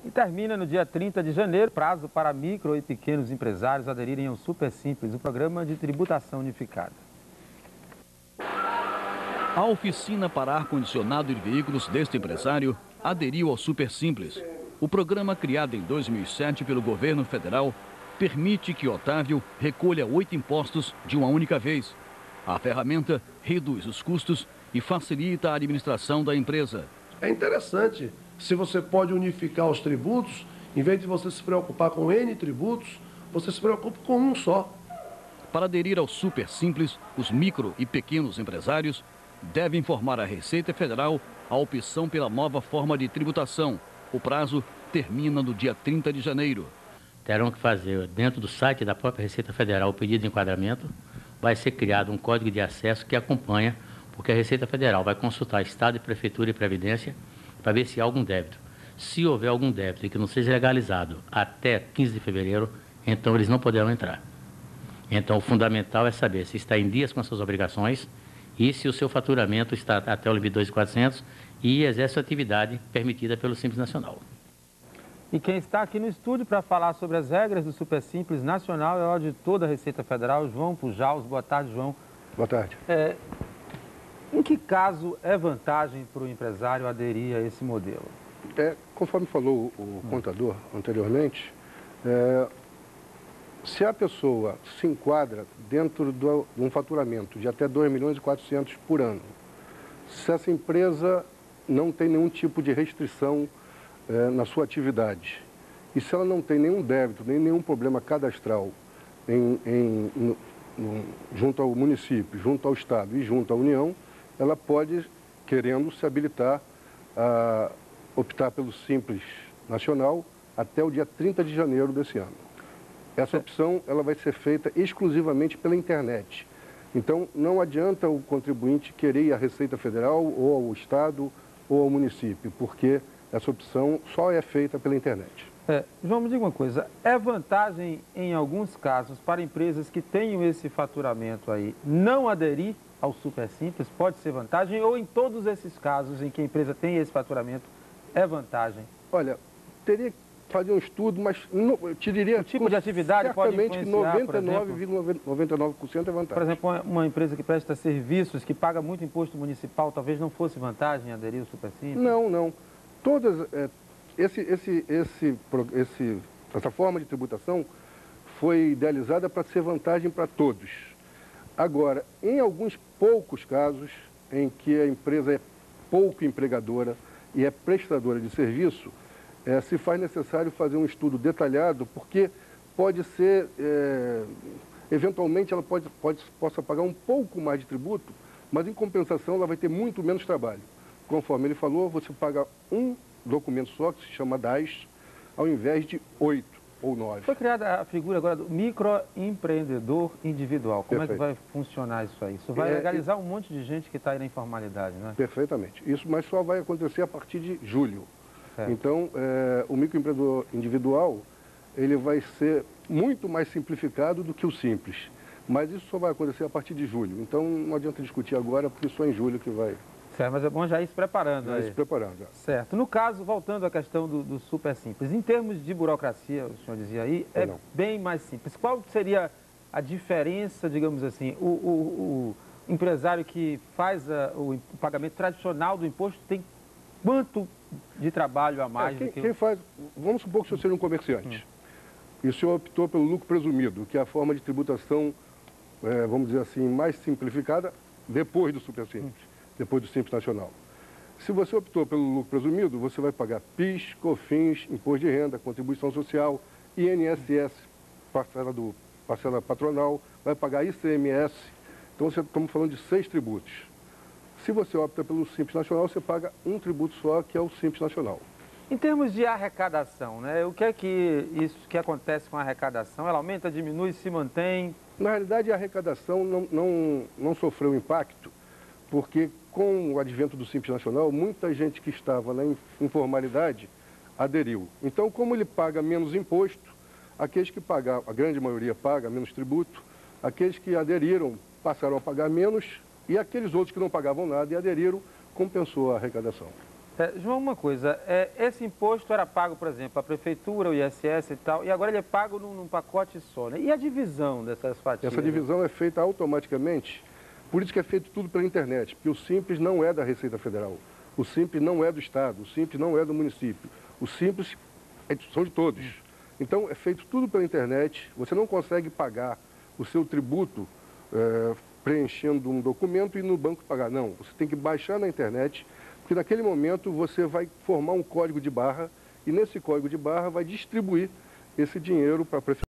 E termina no dia 30 de janeiro, prazo para micro e pequenos empresários aderirem ao Super Simples, o programa de tributação unificada. A oficina para ar-condicionado de veículos deste empresário aderiu ao Super Simples. O programa, criado em 2007 pelo governo federal, permite que Otávio recolha 8 impostos de uma única vez. A ferramenta reduz os custos e facilita a administração da empresa. É interessante, se você pode unificar os tributos, em vez de você se preocupar com N tributos, você se preocupa com um só. Para aderir ao Super Simples, os micro e pequenos empresários devem informar à Receita Federal a opção pela nova forma de tributação. O prazo termina no dia 30 de janeiro. Terão que fazer, dentro do site da própria Receita Federal, o pedido de enquadramento. Vai ser criado um código de acesso que acompanha, porque a Receita Federal vai consultar Estado, Prefeitura e Previdência para ver se há algum débito. Se houver algum débito e que não seja legalizado até 15 de fevereiro, então eles não poderão entrar. Então, o fundamental é saber se está em dias com as suas obrigações e se o seu faturamento está até o limite de 2.400 e exerce a atividade permitida pelo Simples Nacional. E quem está aqui no estúdio para falar sobre as regras do Super Simples Nacional é o auditor da Receita Federal, João Pujaus. Boa tarde, João. Boa tarde. Em que caso é vantagem para o empresário aderir a esse modelo? Conforme falou o contador anteriormente, se a pessoa se enquadra dentro de um faturamento de até 2.400.000 por ano, se essa empresa não tem nenhum tipo de restrição na sua atividade, e se ela não tem nenhum débito, nem nenhum problema cadastral junto ao município, junto ao Estado e junto à União, ela pode, querendo, se habilitar a optar pelo Simples Nacional até o dia 30 de janeiro desse ano. Essa opção ela vai ser feita exclusivamente pela internet. Então, não adianta o contribuinte querer ir à Receita Federal ou ao Estado ou ao município, porque essa opção só é feita pela internet. João, me diga uma coisa, é vantagem em alguns casos para empresas que tenham esse faturamento aí não aderir ao Super Simples? Pode ser vantagem ou em todos esses casos em que a empresa tem esse faturamento é vantagem? Olha, teria que fazer um estudo, mas eu te diria... O tipo de atividade pode influenciar, 99,99% é vantagem. Por exemplo, uma empresa que presta serviços, que paga muito imposto municipal, talvez não fosse vantagem aderir ao Super Simples? Não. Essa forma de tributação foi idealizada para ser vantagem para todos. Agora, em alguns poucos casos em que a empresa é pouco empregadora e é prestadora de serviço, se faz necessário fazer um estudo detalhado, porque pode ser, eventualmente ela possa pagar um pouco mais de tributo, mas em compensação ela vai ter muito menos trabalho. Conforme ele falou, você paga um documento só, que se chama DAS, ao invés de 8 ou 9. Foi criada a figura agora do microempreendedor individual. Como é que vai funcionar isso aí? Isso vai legalizar um monte de gente que está aí na informalidade, não é? Perfeitamente. Isso, mas só vai acontecer a partir de julho. Certo. Então, o microempreendedor individual, ele vai ser muito mais simplificado do que o simples. Mas isso só vai acontecer a partir de julho. Então, não adianta discutir agora, porque só em julho que vai... Certo, mas é bom já ir se preparando. Já ir se preparando, já. Certo. No caso, voltando à questão do Super Simples, em termos de burocracia, o senhor dizia aí, é bem mais simples. Qual seria a diferença, digamos assim, o empresário que faz o pagamento tradicional do imposto tem quanto de trabalho a mais? Vamos supor que o senhor seja um comerciante e o senhor optou pelo lucro presumido, que é a forma de tributação, vamos dizer assim, mais simplificada depois do Super Simples, depois do Simples Nacional. Se você optou pelo lucro presumido, você vai pagar PIS, COFINS, Imposto de Renda, Contribuição Social, INSS, parcela patronal, vai pagar ICMS. Então, estamos falando de 6 tributos. Se você opta pelo Simples Nacional, você paga um tributo só, que é o Simples Nacional. Em termos de arrecadação, né? O que é que acontece com a arrecadação? Ela aumenta, diminui, se mantém? Na realidade, a arrecadação não sofreu impacto, porque com o advento do Simples Nacional, muita gente que estava na informalidade aderiu. Então, como ele paga menos imposto, aqueles que pagam, a grande maioria paga menos tributo, aqueles que aderiram passaram a pagar menos e aqueles outros que não pagavam nada e aderiram, compensou a arrecadação. João, uma coisa, esse imposto era pago, por exemplo, a prefeitura, o ISS e tal, e agora ele é pago num pacote só, né? E a divisão dessas fatias? Essa divisão é feita automaticamente, por isso que é feito tudo pela internet, porque o Simples não é da Receita Federal, o Simples não é do Estado, o Simples não é do município, o Simples são de todos. Então é feito tudo pela internet, você não consegue pagar o seu tributo preenchendo um documento e ir no banco pagar, não, você tem que baixar na internet, porque naquele momento você vai formar um código de barra e nesse código de barra vai distribuir esse dinheiro para a prefeitura.